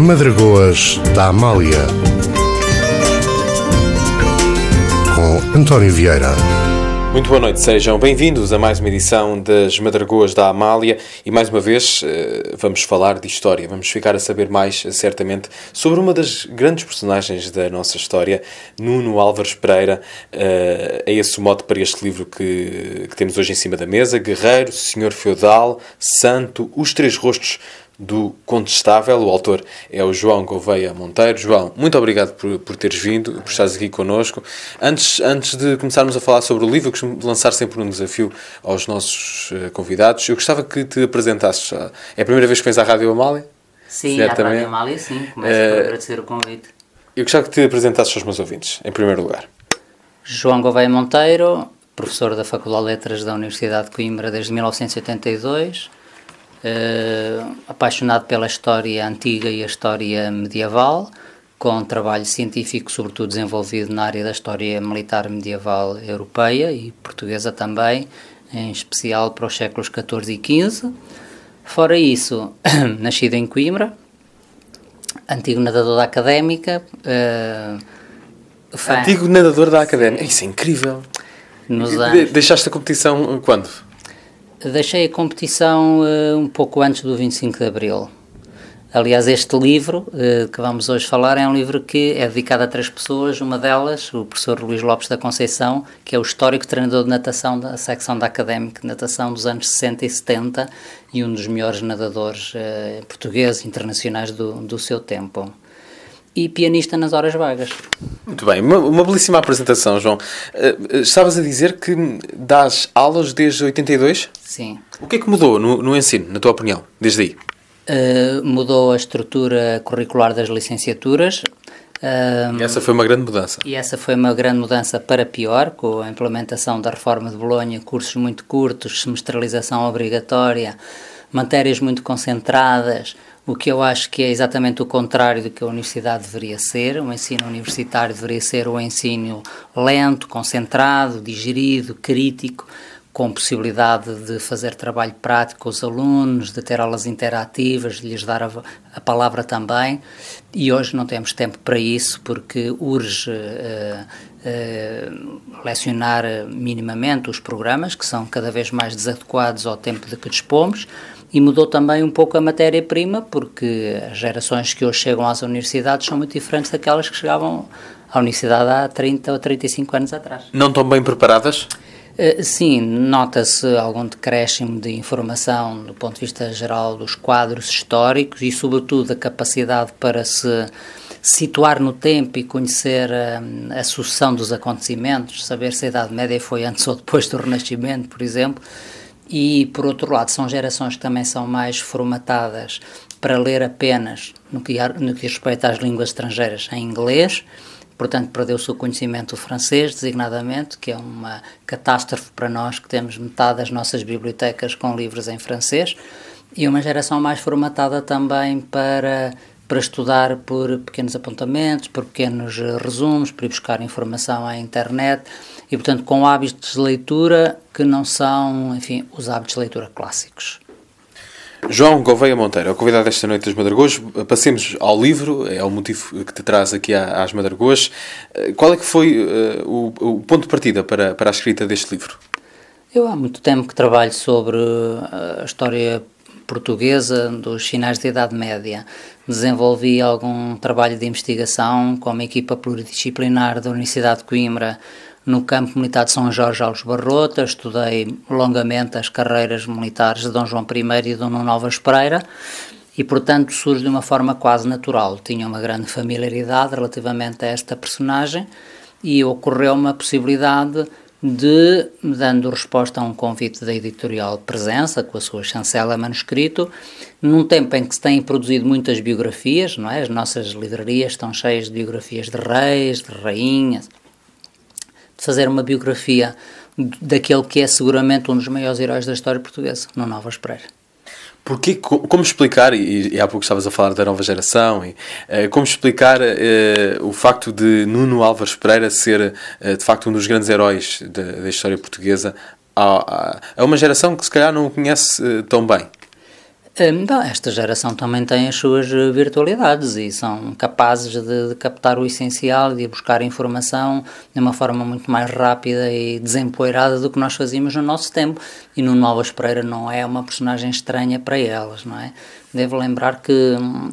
Madragoas da Amália, com António Vieira. Muito boa noite, sejam bem-vindos a mais uma edição das Madragoas da Amália e mais uma vez vamos falar de história, vamos ficar a saber mais certamente sobre uma das grandes personagens da nossa história, Nuno Álvares Pereira. É esse o mote para este livro que temos hoje em cima da mesa: Guerreiro, Senhor Feudal, Santo, os Três Rostos do Condestável. O autor é o João Gouveia Monteiro. João, muito obrigado por teres vindo, por estares aqui connosco. Antes de começarmos a falar sobre o livro, eu costumo lançar sempre um desafio aos nossos convidados. Eu gostava que te apresentasses. É a primeira vez que vens à Rádio Amália? Sim, à Rádio Amália, sim. Começo por agradecer o convite. Eu gostava que te apresentasses aos meus ouvintes, em primeiro lugar. João Gouveia Monteiro, professor da Faculdade de Letras da Universidade de Coimbra desde 1982. Apaixonado pela história antiga e a história medieval, com trabalho científico sobretudo desenvolvido na área da história militar medieval europeia e portuguesa também, em especial para os séculos XIV e XV. Fora isso, nascido em Coimbra, antigo nadador da Académica. Antigo nadador da Académica, isso é incrível! Deixaste a competição quando? Deixei a competição um pouco antes do 25 de Abril. Aliás, este livro que vamos hoje falar é um livro que é dedicado a 3 pessoas. Uma delas, o professor Luís Lopes da Conceição, que é o histórico treinador de natação da secção da Académica de Natação dos anos 60 e 70 e um dos melhores nadadores portugueses internacionais do seu tempo. E pianista nas horas vagas. Muito bem, uma belíssima apresentação, João. Estavas a dizer que dás aulas desde 82? Sim. O que é que mudou no ensino, na tua opinião, desde aí? Mudou a estrutura curricular das licenciaturas. E essa foi uma grande mudança. E essa foi uma grande mudança para pior, com a implementação da reforma de Bolonha, cursos muito curtos, semestralização obrigatória, matérias muito concentradas, o que eu acho que é exatamente o contrário do que a universidade deveria ser. O ensino universitário deveria ser um ensino lento, concentrado, digerido, crítico, com possibilidade de fazer trabalho prático com os alunos, de ter aulas interativas, de lhes dar a palavra também. E hoje não temos tempo para isso, porque urge lecionar minimamente os programas, que são cada vez mais desadequados ao tempo de que dispomos. E mudou também um pouco a matéria-prima, porque as gerações que hoje chegam às universidades são muito diferentes daquelas que chegavam à universidade há 30 ou 35 anos atrás. Não estão bem preparadas? Sim, nota-se algum decréscimo de informação do ponto de vista geral dos quadros históricos e, sobretudo, a capacidade para se situar no tempo e conhecer a sucessão dos acontecimentos, saber se a Idade Média foi antes ou depois do Renascimento, por exemplo. E, por outro lado, são gerações que também são mais formatadas para ler apenas, no que diz respeito às línguas estrangeiras, em inglês. Portanto, perdeu-se o conhecimento do francês, designadamente, que é uma catástrofe para nós, que temos metade das nossas bibliotecas com livros em francês. E uma geração mais formatada também para estudar por pequenos apontamentos, por pequenos resumos, para ir buscar informação à internet e, portanto, com hábitos de leitura que não são, enfim, os hábitos de leitura clássicos. João Gouveia Monteiro, é o convidado desta noite das Madragoas. Passemos ao livro, é o motivo que te traz aqui às Madragoas. Qual é que foi o ponto de partida para a escrita deste livro? Eu há muito tempo que trabalho sobre a história portuguesa dos finais da Idade Média. Desenvolvi algum trabalho de investigação com uma equipa pluridisciplinar da Universidade de Coimbra no campo militar de São Jorge Alves Barrota. Estudei longamente as carreiras militares de Dom João I e de Dom Nuno Álvares Pereira e, portanto, surge de uma forma quase natural. Tinha uma grande familiaridade relativamente a esta personagem e ocorreu-me a possibilidade de, dando resposta a um convite da editorial Presença, com a sua chancela manuscrito, num tempo em que se têm produzido muitas biografias, não é? As nossas livrarias estão cheias de biografias de reis, de rainhas, de fazer uma biografia daquele que é seguramente um dos maiores heróis da história portuguesa, Nuno Álvares Pereira. Porque, como explicar, e há pouco estavas a falar da nova geração, como explicar o facto de Nuno Álvares Pereira ser, de facto, um dos grandes heróis da história portuguesa a uma geração que, se calhar, não o conhece tão bem? Bom, esta geração também tem as suas virtualidades e são capazes de captar o essencial, de buscar informação de uma forma muito mais rápida e desempoeirada do que nós fazíamos no nosso tempo. E Nuno Álvares Pereira não é uma personagem estranha para elas, não é? Devo lembrar que,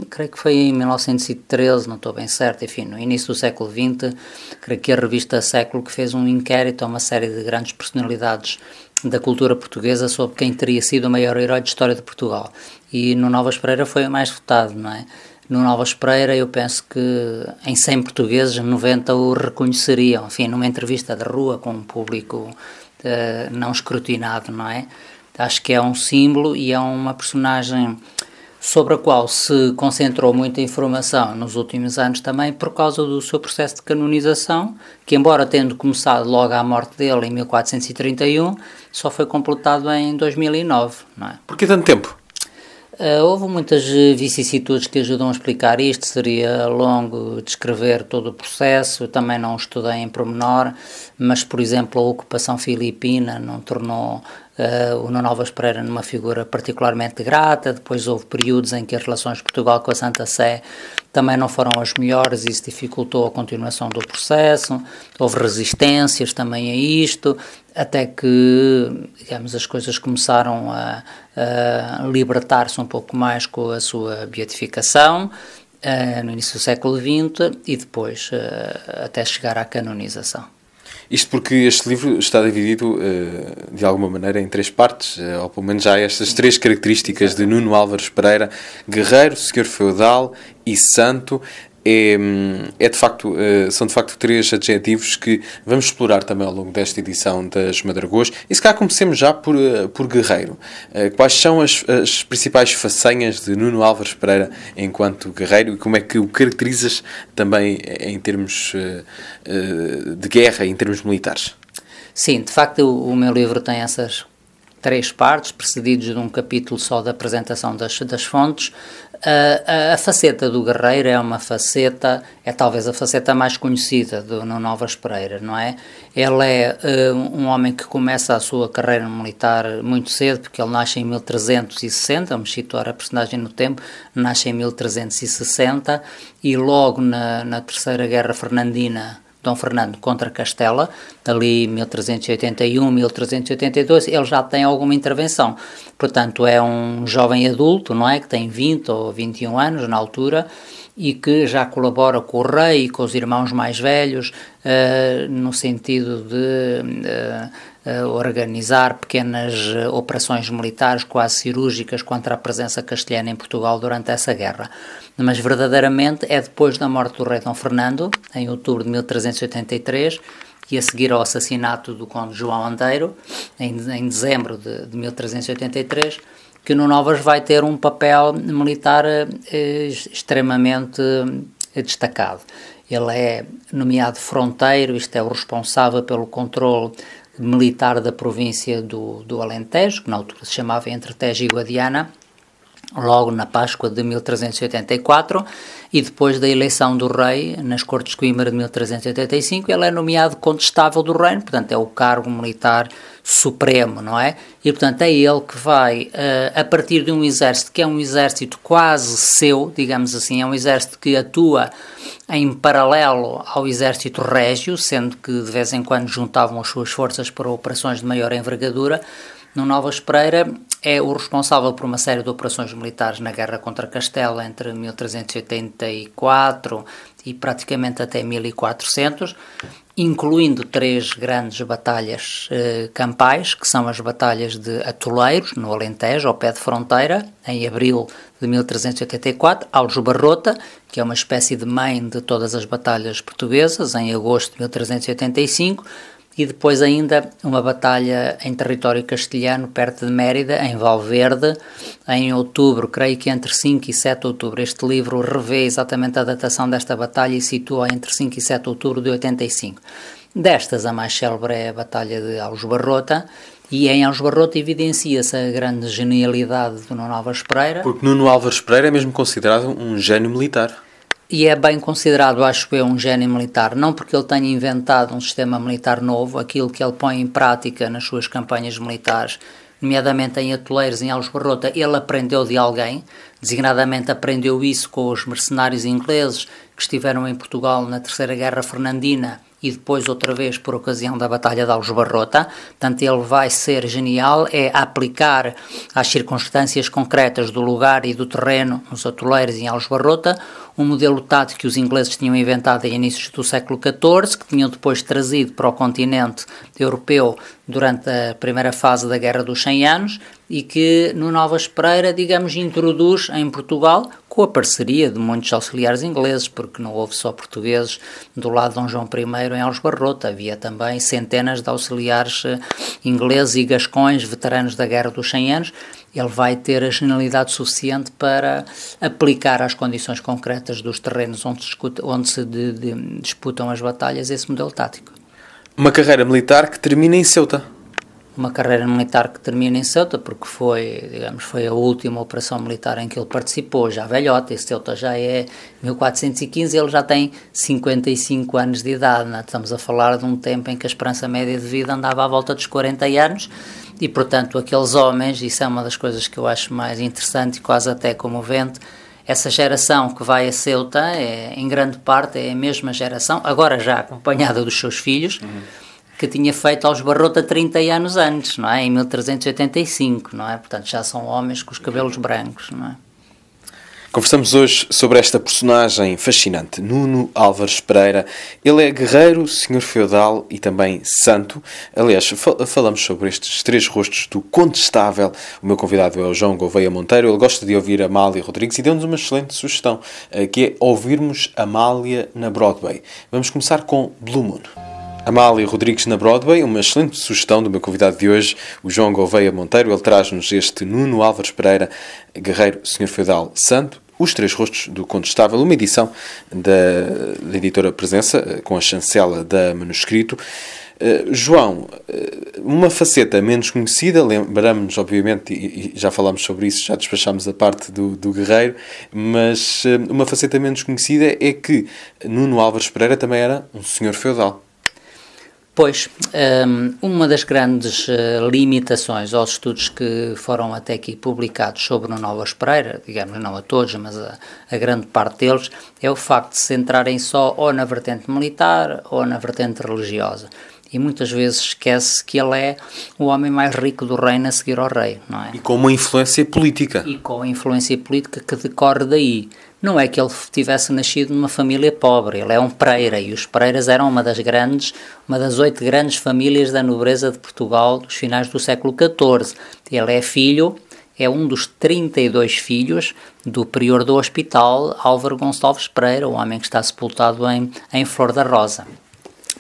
creio que foi em 1913, não estou bem certo, enfim, no início do século XX, creio que a revista Século que fez um inquérito a uma série de grandes personalidades da cultura portuguesa sobre quem teria sido o maior herói de história de Portugal. E Nuno Álvares Pereira foi o mais votado, não é? Nuno Álvares Pereira, eu penso que em 100 portugueses, 90 o reconheceriam, enfim, numa entrevista de rua com um público não escrutinado, não é? Acho que é um símbolo e é uma personagem sobre a qual se concentrou muita informação nos últimos anos também por causa do seu processo de canonização, que embora tendo começado logo à morte dele em 1431, só foi completado em 2009, não é? Por que tanto tempo? Houve muitas vicissitudes que ajudam a explicar isto, seria longo descrever todo o processo, eu também não estudei em pormenor, mas, por exemplo, a ocupação filipina não tornou o Nuno Álvares Pereira numa figura particularmente grata. Depois houve períodos em que as relações de Portugal com a Santa Sé também não foram as melhores e isso dificultou a continuação do processo. Houve resistências também a isto, até que, digamos, as coisas começaram a libertar-se um pouco mais com a sua beatificação no início do século XX e depois até chegar à canonização. Isto porque este livro está dividido, de alguma maneira, em 3 partes, ou pelo menos já há estas 3 características de Nuno Álvares Pereira: guerreiro, senhor feudal e santo. De facto, são de facto 3 adjetivos que vamos explorar também ao longo desta edição das Madragoas. E se calhar comecemos já por guerreiro. Quais são as principais façanhas de Nuno Álvares Pereira enquanto guerreiro e como é que o caracterizas também em termos de guerra, em termos militares? Sim, de facto o meu livro tem essas 3 partes, precedidos de um capítulo só da apresentação das fontes. A faceta do guerreiro é uma faceta, é talvez a faceta mais conhecida do Nuno Álvares Pereira, não é? Ele é um homem que começa a sua carreira militar muito cedo, porque ele nasce em 1360, vamos situar a personagem no tempo, nasce em 1360 e logo na Terceira Guerra Fernandina, Dom Fernando contra Castela, ali 1381, 1382, ele já tem alguma intervenção. Portanto, é um jovem adulto, não é? Que tem 20 ou 21 anos na altura e que já colabora com o rei e com os irmãos mais velhos no sentido de organizar pequenas operações militares quase cirúrgicas contra a presença castelhana em Portugal durante essa guerra. Mas verdadeiramente é depois da morte do rei Dom Fernando, em outubro de 1383, e a seguir ao assassinato do conde João Andeiro, em dezembro de 1383, que o Nuno Álvares vai ter um papel militar extremamente destacado. Ele é nomeado fronteiro, isto é, o responsável pelo controle militar da província do Alentejo, que na altura se chamava Entre Tejo e Guadiana, logo na Páscoa de 1384, e depois da eleição do rei nas Cortes de Coimbra de 1385, ele é nomeado condestável do reino, portanto é o cargo militar supremo, não é? E portanto é ele que vai, a partir de um exército que é um exército quase seu, digamos assim, é um exército que atua em paralelo ao exército régio, sendo que de vez em quando juntavam as suas forças para operações de maior envergadura. Nuno Álvares Pereira é o responsável por uma série de operações militares na guerra contra Castela entre 1384 e praticamente até 1400, incluindo 3 grandes batalhas campais, que são as batalhas de Atoleiros, no Alentejo, ao pé de fronteira, em abril de 1384, Aljubarrota, que é uma espécie de mãe de todas as batalhas portuguesas, em agosto de 1385, e depois ainda uma batalha em território castelhano, perto de Mérida, em Valverde, em outubro, creio que entre 5 e 7 de outubro. Este livro revê exatamente a datação desta batalha e situa entre 5 e 7 de outubro de 85. Destas, a mais célebre é a Batalha de Aljubarrota, e em Aljubarrota evidencia-se a grande genialidade do Nuno Álvares Pereira. Porque Nuno Álvares Pereira é mesmo considerado um gênio militar. E é bem considerado, acho eu, um gênio militar, não porque ele tenha inventado um sistema militar novo, aquilo que ele põe em prática nas suas campanhas militares nomeadamente em atoleiros em Aljubarrota, ele aprendeu de alguém, designadamente aprendeu isso com os mercenários ingleses que estiveram em Portugal na Terceira Guerra Fernandina e depois outra vez por ocasião da Batalha de Aljubarrota. Portanto, ele vai ser genial, é aplicar às circunstâncias concretas do lugar e do terreno nos atoleiros em Aljubarrota um modelo tático que os ingleses tinham inventado em inícios do século XIV, que tinham depois trazido para o continente europeu durante a primeira fase da Guerra dos 100 Anos e que no Nova Espereira, digamos, introduz em Portugal com a parceria de muitos auxiliares ingleses, porque não houve só portugueses do lado de Dom João I em Aljubarrota, havia também centenas de auxiliares ingleses e gascões, veteranos da Guerra dos 100 Anos. Ele vai ter a genialidade suficiente para aplicar às condições concretas dos terrenos onde se disputam as batalhas esse modelo tático. Uma carreira militar que termina em Ceuta. Uma carreira militar que termina em Ceuta, porque foi a última operação militar em que ele participou, já velhote. Esse Ceuta já é 1415, ele já tem 55 anos de idade, né? Estamos a falar de um tempo em que a esperança média de vida andava à volta dos 40 anos, e portanto aqueles homens, isso é uma das coisas que eu acho mais interessante e quase até comovente, essa geração que vai a Ceuta, em grande parte é a mesma geração, agora já acompanhada dos seus filhos, que tinha feito Aljubarrota 30 anos antes, não é? Em 1385, não é? Portanto, já são homens com os cabelos brancos, não é? Conversamos hoje sobre esta personagem fascinante, Nuno Álvares Pereira. Ele é guerreiro, senhor feudal e também santo. Aliás, falamos sobre estes três rostos do contestável. O meu convidado é o João Gouveia Monteiro. Ele gosta de ouvir Amália Rodrigues e deu-nos uma excelente sugestão, que é ouvirmos Amália na Broadway. Vamos começar com Blue Moon. Amália Rodrigues na Broadway, uma excelente sugestão do meu convidado de hoje, o João Gouveia Monteiro. Ele traz-nos este Nuno Álvares Pereira, guerreiro, senhor feudal, santo, Os Três Rostos do Contestável, uma edição da editora Presença, com a chancela da Manuscrito. João, uma faceta menos conhecida, lembramos-nos obviamente, e já falámos sobre isso, já despachámos a parte do guerreiro, mas uma faceta menos conhecida é que Nuno Álvares Pereira também era um senhor feudal. Pois, uma das grandes limitações aos estudos que foram até aqui publicados sobre o Nuno Álvares Pereira, digamos não a todos, mas a grande parte deles, é o facto de se centrarem só ou na vertente militar ou na vertente religiosa. E muitas vezes esquece que ele é o homem mais rico do reino a seguir ao rei, não é? E com uma influência política. E com a influência política que decorre daí. Não é que ele tivesse nascido numa família pobre, ele é um Pereira, e os Pereiras eram uma das 8 grandes famílias da nobreza de Portugal dos finais do século XIV. Ele é um dos 32 filhos do prior do hospital, Álvaro Gonçalves Pereira, o homem que está sepultado em Flor da Rosa.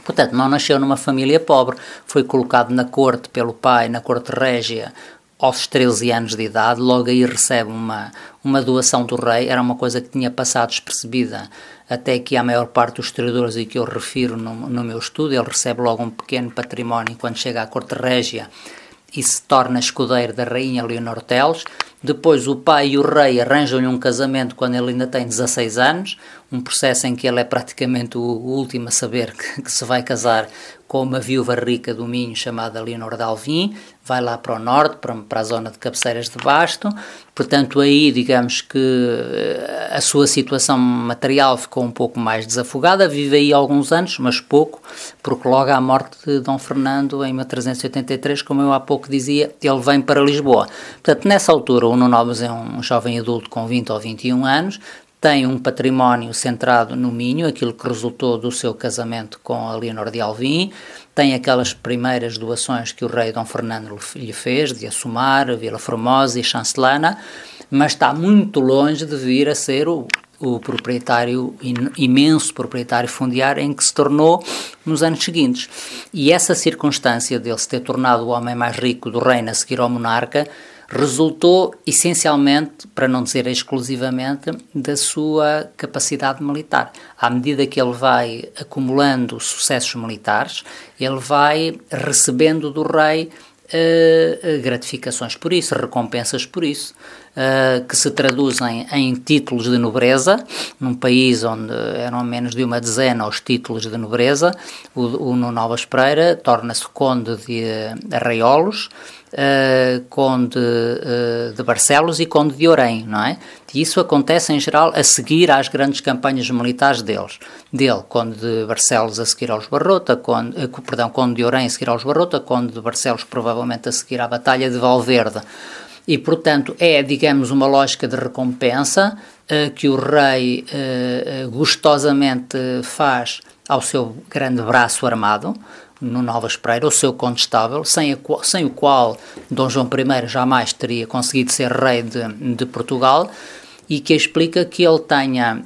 Portanto, não nasceu numa família pobre, foi colocado na corte pelo pai, na corte régia, aos 13 anos de idade, logo aí recebe uma doação do rei, era uma coisa que tinha passado despercebida até que a maior parte dos historiadores e que eu refiro no meu estudo. Ele recebe logo um pequeno património quando chega à corte régia e se torna escudeiro da rainha Leonor Teles. Depois o pai e o rei arranjam-lhe um casamento quando ele ainda tem 16 anos, um processo em que ele é praticamente o último a saber que se vai casar com uma viúva rica do Minho chamada Leonor de Alvim, vai lá para o norte, para a zona de Cabeceiras de Basto. Portanto, aí digamos que a sua situação material ficou um pouco mais desafogada, vive aí alguns anos, mas pouco, porque logo à morte de Dom Fernando, em 1383, como eu há pouco dizia, ele vem para Lisboa. Portanto, nessa altura, o Nuno Álvares é um jovem adulto com 20 ou 21 anos, tem um património centrado no Minho, aquilo que resultou do seu casamento com a Leonor de Alvim, tem aquelas primeiras doações que o rei Dom Fernando lhe fez, de Assumar, Vila Formosa e Chancelana, mas está muito longe de vir a ser o proprietário, imenso proprietário fundiário em que se tornou nos anos seguintes. E essa circunstância dele se ter tornado o homem mais rico do reino a seguir ao monarca resultou essencialmente, para não dizer exclusivamente, da sua capacidade militar. À medida que ele vai acumulando sucessos militares, ele vai recebendo do rei gratificações por isso, recompensas por isso. que se traduzem em títulos de nobreza, num país onde eram menos de uma dezena os títulos de nobreza. O Nuno Novas Pereira torna-se conde de Arraiolos, conde de Barcelos e conde de Orém, não é? E isso acontece em geral a seguir às grandes campanhas militares dele, conde de Barcelos a seguir aos Barrota, conde de Orém a seguir aos Barrota, conde de Barcelos provavelmente a seguir à Batalha de Valverde. E, portanto, é, digamos, uma lógica de recompensa que o rei gostosamente faz ao seu grande braço armado, no Novas Pereira, o seu condestável, sem o qual Dom João I jamais teria conseguido ser rei de Portugal, e que explica que ele tenha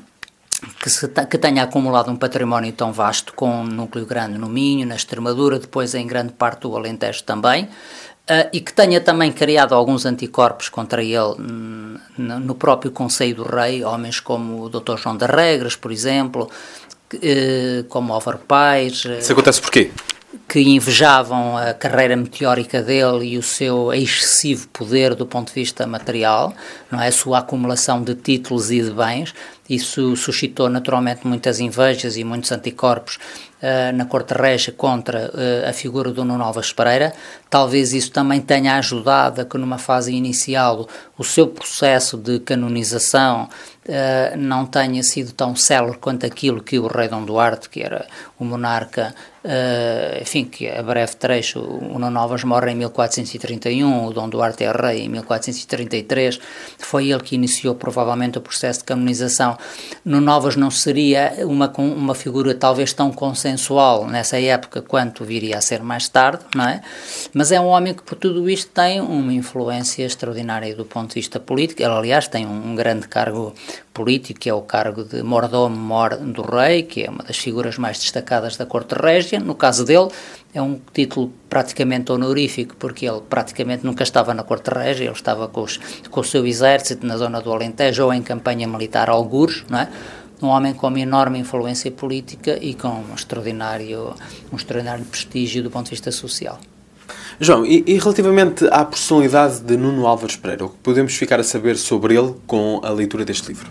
acumulado um património tão vasto, com um núcleo grande no Minho, na Extremadura, depois em grande parte do Alentejo também, e que tenha também criado alguns anticorpos contra ele no próprio Conselho do Rei, homens como o Dr. João de Regras, por exemplo, como Álvaro Paes. Isso acontece porquê? Que invejavam a carreira meteórica dele e o seu excessivo poder do ponto de vista material, não é? A sua acumulação de títulos e de bens. Isso suscitou naturalmente muitas invejas e muitos anticorpos na Corte Régia contra a figura do Nuno Novas Pereira. Talvez isso também tenha ajudado a que numa fase inicial o seu processo de canonização não tenha sido tão célere quanto aquilo que o rei Dom Duarte, que era o monarca, enfim, que a breve trecho, o Nuno Novas morre em 1431, o Dom Duarte é rei em 1433, foi ele que iniciou provavelmente o processo de canonização. Nuno Novas não seria uma figura talvez tão consensual nessa época quanto viria a ser mais tarde, não é? Mas é um homem que por tudo isto tem uma influência extraordinária do ponto de vista político. Ele, aliás, tem um grande cargo político, que é o cargo de mordomo-mor do rei, que é uma das figuras mais destacadas da Corte Régia. No caso dele, é um título praticamente honorífico, porque ele praticamente nunca estava na Corte Régia, ele estava com o seu exército na zona do Alentejo ou em campanha militar a algures, não é? Um homem com uma enorme influência política e com um extraordinário prestígio do ponto de vista social. João, e relativamente à personalidade de Nuno Álvares Pereira, o que podemos ficar a saber sobre ele com a leitura deste livro?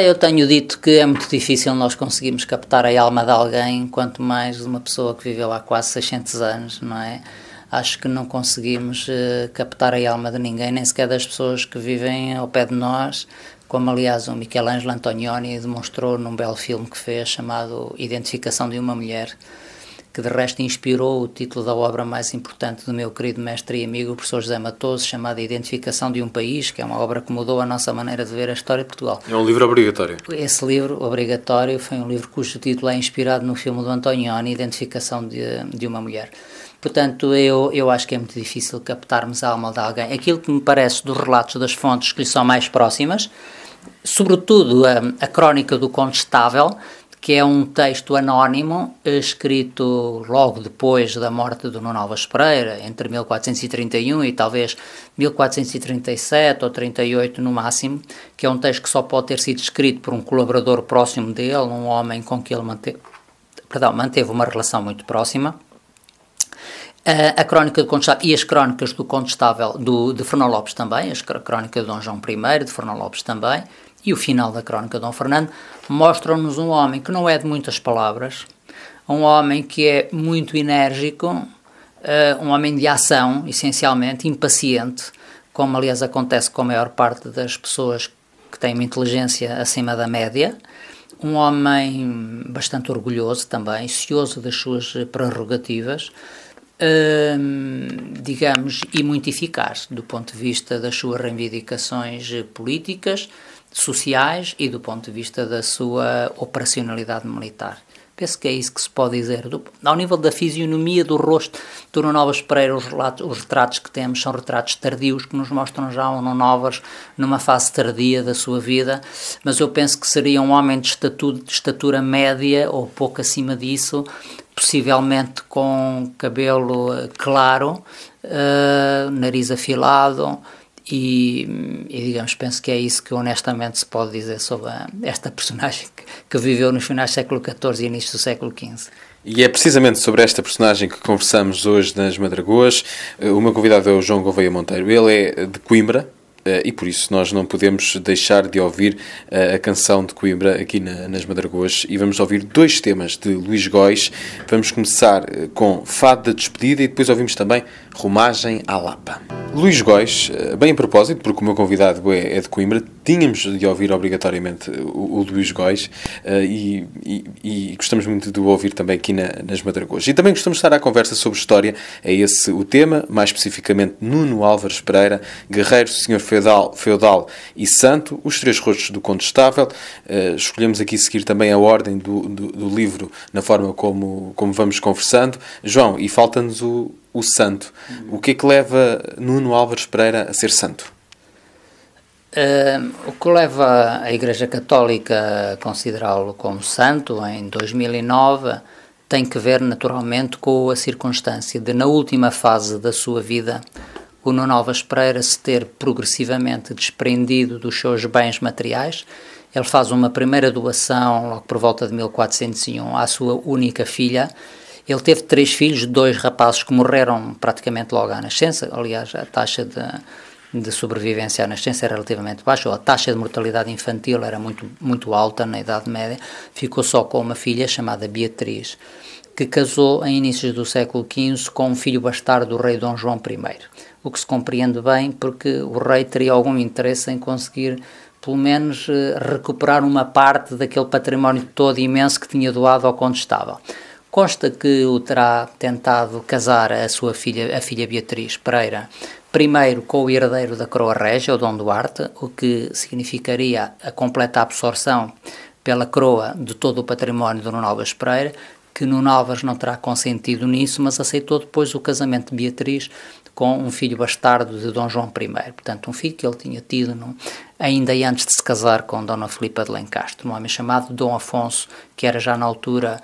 Eu tenho dito que é muito difícil nós conseguirmos captar a alma de alguém, quanto mais de uma pessoa que viveu há quase 600 anos, não é? Acho que não conseguimos captar a alma de ninguém, nem sequer das pessoas que vivem ao pé de nós, como aliás o Michelangelo Antonioni demonstrou num belo filme que fez, chamado Identificação de uma Mulher, que de resto inspirou o título da obra mais importante do meu querido mestre e amigo, o professor José Matoso, chamada Identificação de um País, que é uma obra que mudou a nossa maneira de ver a história de Portugal. É um livro obrigatório. Esse livro, obrigatório, foi um livro cujo título é inspirado no filme do Antonioni, Identificação de uma Mulher. Portanto, eu acho que é muito difícil captarmos a alma de alguém. Aquilo que me parece dos relatos das fontes que lhe são mais próximas, sobretudo a Crónica do Condestável, que é um texto anónimo escrito logo depois da morte do Nuno Álvares Pereira, entre 1431 e talvez 1437 ou 38 no máximo, que é um texto que só pode ter sido escrito por um colaborador próximo dele, um homem com que ele manteve uma relação muito próxima. A Crónica do Condestável e as Crónicas do Condestável de Fernão Lopes também, a Crónica de Dom João I, de Fernão Lopes também, e o final da Crónica de Dom Fernando, mostram-nos um homem que não é de muitas palavras, um homem que é muito enérgico, um homem de ação, essencialmente, impaciente, como aliás acontece com a maior parte das pessoas que têm uma inteligência acima da média, um homem bastante orgulhoso também, cioso das suas prerrogativas, digamos, e muito eficaz do ponto de vista das suas reivindicações políticas, sociais e do ponto de vista da sua operacionalidade militar. Penso que é isso que se pode dizer. Ao nível da fisionomia do rosto do Nuno Novas Pereira, os retratos que temos são retratos tardios que nos mostram já o Nuno Novas numa fase tardia da sua vida, mas eu penso que seria um homem de estatura média ou pouco acima disso, possivelmente com cabelo claro, nariz afilado, e digamos, penso que é isso que honestamente se pode dizer sobre esta personagem que viveu nos finais do século XIV e início do século XV. E é precisamente sobre esta personagem que conversamos hoje nas Madragoas. O meu convidado é o João Gouveia Monteiro. Ele é de Coimbra, e por isso nós não podemos deixar de ouvir a canção de Coimbra aqui nas Madragoas, e vamos ouvir 2 temas de Luís Góis. Vamos começar com Fado da Despedida e depois ouvimos também Romagem à Lapa. Luís Góis, bem a propósito, porque o meu convidado é de Coimbra, tínhamos de ouvir obrigatoriamente o Luís Góis, e gostamos muito de o ouvir também aqui nas Madragoas. E também gostamos de estar à conversa sobre história, é esse o tema, mais especificamente Nuno Álvares Pereira, guerreiro, senhor feudal e santo, os 3 rostos do Condestável. Escolhemos aqui seguir também a ordem do livro na forma como vamos conversando. João, e falta-nos o santo. O que é que leva Nuno Álvares Pereira a ser santo? O que leva a Igreja Católica a considerá-lo como santo em 2009 tem que ver naturalmente com a circunstância de, na última fase da sua vida, o Nuno Álvares Pereira se ter progressivamente desprendido dos seus bens materiais. Ele faz uma primeira doação, logo por volta de 1401, à sua única filha. Ele teve 3 filhos, 2 rapazes que morreram praticamente logo à nascença. Aliás, a taxa de sobrevivência à nascença era relativamente baixa, ou a taxa de mortalidade infantil era muito alta na Idade Média. Ficou só com uma filha chamada Beatriz, que casou em inícios do século XV com um filho bastardo do rei Dom João I. O que se compreende bem, porque o rei teria algum interesse em conseguir, pelo menos, recuperar uma parte daquele património todo imenso que tinha doado ao Condestável. Consta que o terá tentado casar a filha Beatriz Pereira, primeiro com o herdeiro da coroa régia, o Dom Duarte, o que significaria a completa absorção pela coroa de todo o património do Nuno Álvares Pereira, que Nuno Álvares não terá consentido nisso, mas aceitou depois o casamento de Beatriz com um filho bastardo de Dom João I. Portanto, um filho que ele tinha tido ainda antes de se casar com Dona Filipa de Lencastre, um homem chamado Dom Afonso, que era já na altura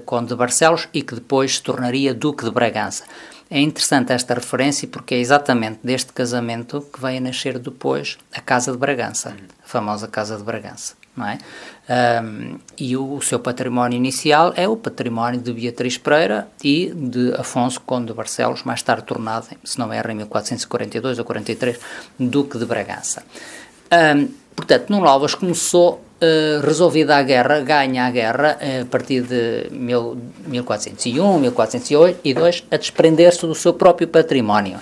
conde de Barcelos e que depois se tornaria duque de Bragança. É interessante esta referência porque é exatamente deste casamento que vai a nascer depois a Casa de Bragança, a famosa Casa de Bragança, não é? E o seu património inicial é o património de Beatriz Pereira e de Afonso, conde de Barcelos, mais tarde tornado, se não erro, em 1442 ou 43, duque de Bragança. Portanto, Nuno Álvares começou, resolvida a guerra, ganha a guerra a partir de 1401, 1402, a desprender-se do seu próprio património.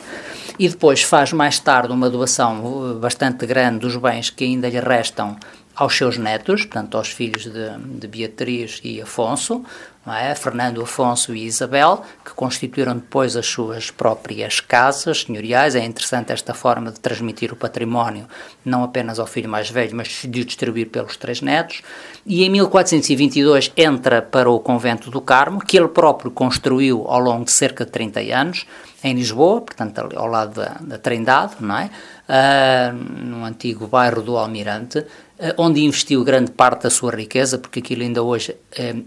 E depois faz mais tarde uma doação bastante grande dos bens que ainda lhe restam aos seus netos, portanto aos filhos de Beatriz e Afonso, não é? Fernando, Afonso e Isabel, que constituíram depois as suas próprias casas senhoriais. É interessante esta forma de transmitir o património, não apenas ao filho mais velho, mas de o distribuir pelos 3 netos. E em 1422 entra para o convento do Carmo, que ele próprio construiu ao longo de cerca de 30 anos, em Lisboa, portanto ao lado da Trindade, não é? No antigo bairro do Almirante, onde investiu grande parte da sua riqueza, porque aquilo ainda hoje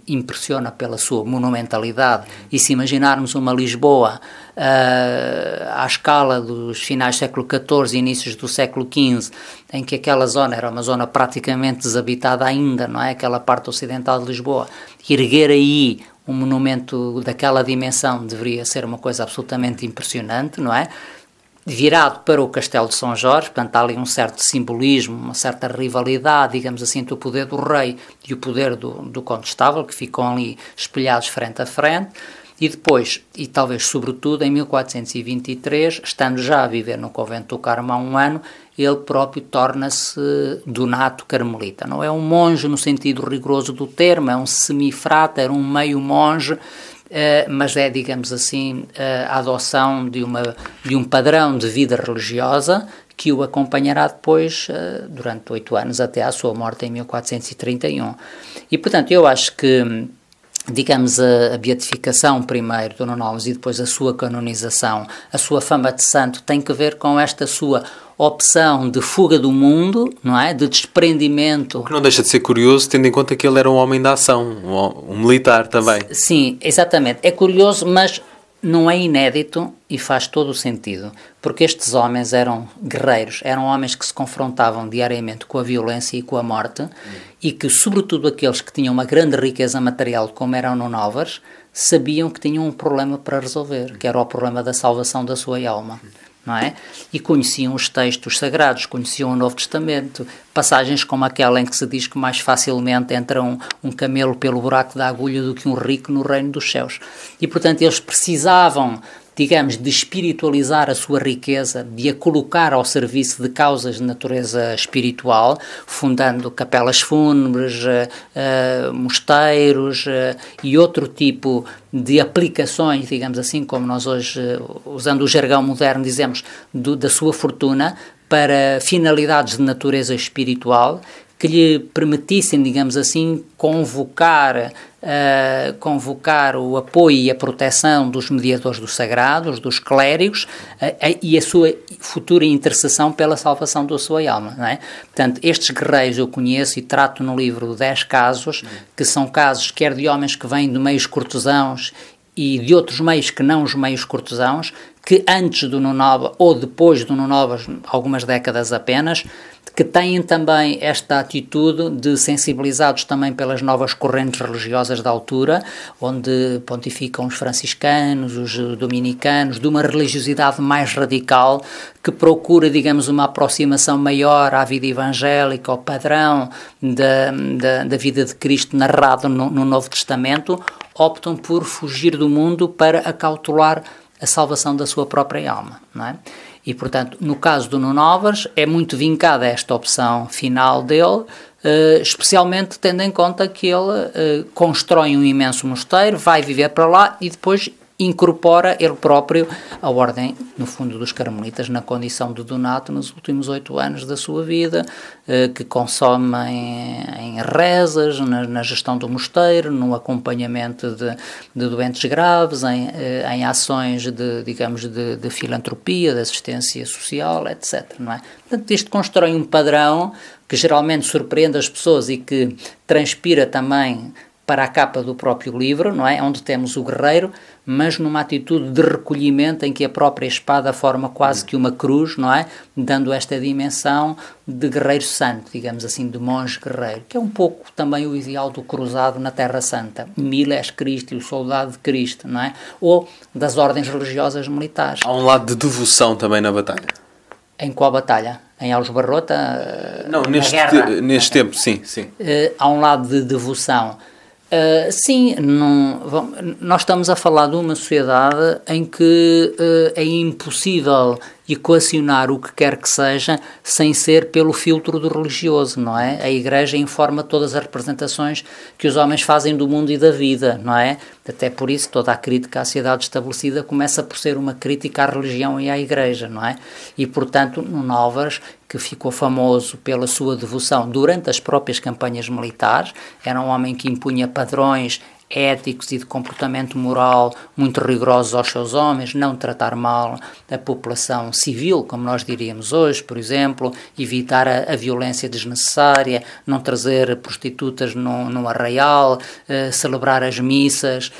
impressiona pela sua monumentalidade. E se imaginarmos uma Lisboa à escala dos finais do século XIV e inícios do século XV, em que aquela zona era uma zona praticamente desabitada ainda, não é? Aquela parte ocidental de Lisboa, erguer aí um monumento daquela dimensão deveria ser uma coisa absolutamente impressionante, não é? Virado para o Castelo de São Jorge, portanto há ali um certo simbolismo, uma certa rivalidade, digamos assim, entre o poder do rei e o poder do Condestável, que ficam ali espelhados frente a frente. E depois, e talvez sobretudo, em 1423, estando já a viver no convento do Carmo há um ano, ele próprio torna-se donato carmelita. Não é um monge no sentido rigoroso do termo, é um semifrata, era um meio monge, mas é, digamos assim, a adoção de um padrão de vida religiosa que o acompanhará depois durante 8 anos até à sua morte em 1431. E, portanto, eu acho que, digamos, a beatificação primeiro do Nuno Álvares e depois a sua canonização, a sua fama de santo, tem que ver com esta sua opção de fuga do mundo, não é? De desprendimento. O que não deixa de ser curioso, tendo em conta que ele era um homem da ação, um militar também. Sim, exatamente. É curioso, mas não é inédito e faz todo o sentido, porque estes homens eram guerreiros, eram homens que se confrontavam diariamente com a violência e com a morte e que, sobretudo aqueles que tinham uma grande riqueza material, como eram Nuno Álvares, sabiam que tinham um problema para resolver, que era o problema da salvação da sua alma. não é? E conheciam os textos sagrados, conheciam o Novo Testamento, passagens como aquela em que se diz que mais facilmente entra um camelo pelo buraco da agulha do que um rico no reino dos céus. E, portanto, eles precisavam, digamos, de espiritualizar a sua riqueza, de a colocar ao serviço de causas de natureza espiritual, fundando capelas fúnebres, mosteiros e outro tipo de aplicações, digamos assim, como nós hoje, usando o jargão moderno, dizemos, da sua fortuna, para finalidades de natureza espiritual, que lhe permitissem, digamos assim, convocar o apoio e a proteção dos mediadores dos sagrados, dos clérigos, e a sua futura intercessão pela salvação da sua alma, não é? Portanto, estes guerreiros eu conheço e trato no livro 10 casos, que são casos quer de homens que vêm de meios cortesãos e de outros meios que não os meios cortesãos, que antes do Nuno ou depois do Nuno, algumas décadas apenas, que têm também esta atitude de, sensibilizados também pelas novas correntes religiosas da altura, onde pontificam os franciscanos, os dominicanos, de uma religiosidade mais radical, que procura, digamos, uma aproximação maior à vida evangélica, ao padrão da vida de Cristo narrado no Novo Testamento, optam por fugir do mundo para acautelar a salvação da sua própria alma, não é? E, portanto, no caso do Nuno Álvares, é muito vincada esta opção final dele, especialmente tendo em conta que ele constrói um imenso mosteiro, vai viver para lá e depois incorpora ele próprio a ordem, no fundo, dos Carmelitas, na condição de donato nos últimos 8 anos da sua vida, que consome em rezas, na gestão do mosteiro, no acompanhamento de doentes graves, em ações de filantropia, de assistência social, etc. Não é? Portanto, isto constrói um padrão que geralmente surpreende as pessoas e que transpira também para a capa do próprio livro, não é? Onde temos o guerreiro, mas numa atitude de recolhimento em que a própria espada forma quase que uma cruz, não é? Dando esta dimensão de guerreiro santo, digamos assim, de monge guerreiro, que é um pouco também o ideal do cruzado na Terra Santa. Miles Christi, o soldado de Cristo, não é? Ou das ordens religiosas militares. Há um lado de devoção também na batalha. Em qual batalha? Em Alves Barrota? Não, neste tempo, sim. Há um lado de devoção. Sim, nós estamos a falar de uma sociedade em que é impossível equacionar o que quer que seja sem ser pelo filtro do religioso, não é? A Igreja informa todas as representações que os homens fazem do mundo e da vida, não é? Até por isso toda a crítica à sociedade estabelecida começa por ser uma crítica à religião e à Igreja, não é? E, portanto, Nuno Álvares, que ficou famoso pela sua devoção durante as próprias campanhas militares, era um homem que impunha padrões éticos e de comportamento moral muito rigorosos aos seus homens, não tratar mal a população civil, como nós diríamos hoje, por exemplo, evitar a violência desnecessária, não trazer prostitutas no arraial, celebrar as missas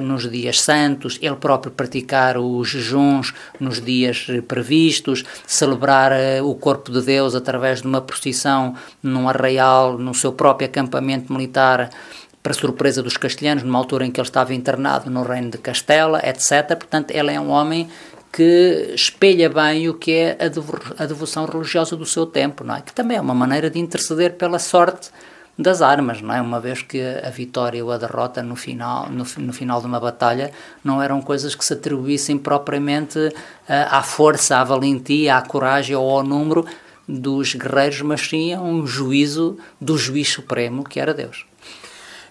nos dias santos, ele próprio praticar os jejuns nos dias previstos, celebrar o corpo de Deus através de uma procissão num arraial, no seu próprio acampamento militar, para surpresa dos castelhanos, numa altura em que ele estava internado no reino de Castela, etc. Portanto, ele é um homem que espelha bem o que é a devoção religiosa do seu tempo, não é? Que também é uma maneira de interceder pela sorte das armas, não é? Uma vez que a vitória ou a derrota no final de uma batalha não eram coisas que se atribuíssem propriamente à força, à valentia, à coragem ou ao número dos guerreiros, mas sim a um juízo do juiz supremo, que era Deus.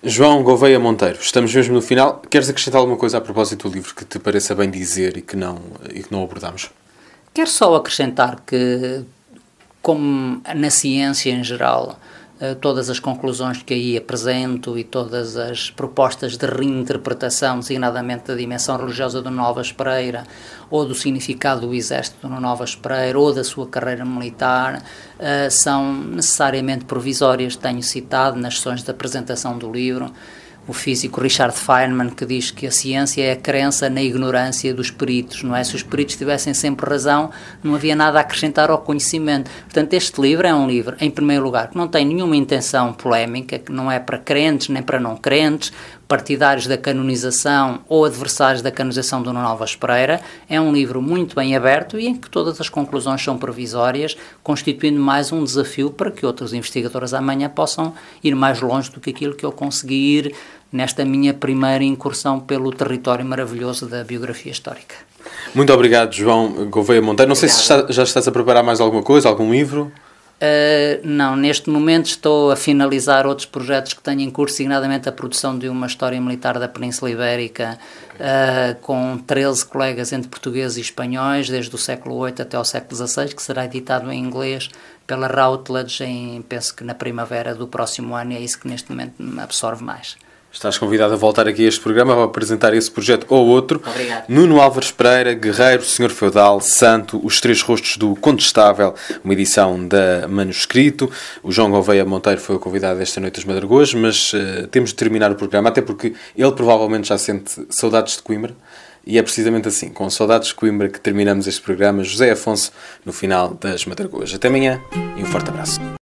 João Gouveia Monteiro, estamos mesmo no final. Queres acrescentar alguma coisa a propósito do livro que te pareça bem dizer e que não abordamos? Quero só acrescentar que, como na ciência em geral, todas as conclusões que aí apresento e todas as propostas de reinterpretação, designadamente da dimensão religiosa do Nuno Álvares Pereira, ou do significado do exército do Nuno Álvares Pereira, ou da sua carreira militar, são necessariamente provisórias. Tenho citado nas sessões de apresentação do livro o físico Richard Feynman, que diz que a ciência é a crença na ignorância dos peritos, não é? Se os peritos tivessem sempre razão, não havia nada a acrescentar ao conhecimento. Portanto, este livro é um livro, em primeiro lugar, que não tem nenhuma intenção polémica, que não é para crentes nem para não crentes, partidários da canonização ou adversários da canonização do Nuno Álvares Pereira. É um livro muito bem aberto e em que todas as conclusões são provisórias, constituindo mais um desafio para que outros investigadores amanhã possam ir mais longe do que aquilo que eu consegui ir nesta minha primeira incursão pelo território maravilhoso da biografia histórica. Muito obrigado, João Gouveia Monteiro. Não sei se já estás a preparar mais alguma coisa, algum livro? Não, neste momento estou a finalizar outros projetos que tenho em curso, designadamente a produção de uma história militar da Península Ibérica, com 13 colegas entre portugueses e espanhóis, desde o século VIII até ao século XVI, que será editado em inglês pela Routledge, penso que na primavera do próximo ano, e é isso que neste momento me absorve mais. Estás convidado a voltar aqui a este programa para apresentar esse projeto ou outro. Obrigado. Nuno Álvares Pereira, Guerreiro, Senhor Feudal, Santo, Os Três Rostos do Condestável, uma edição da Manuscrito. O João Gouveia Monteiro foi o convidado desta noite das Madragoas, mas temos de terminar o programa, até porque ele provavelmente já sente saudades de Coimbra. E é precisamente assim, com saudades de Coimbra, que terminamos este programa. José Afonso, no final das Madragoas. Até amanhã e um forte abraço.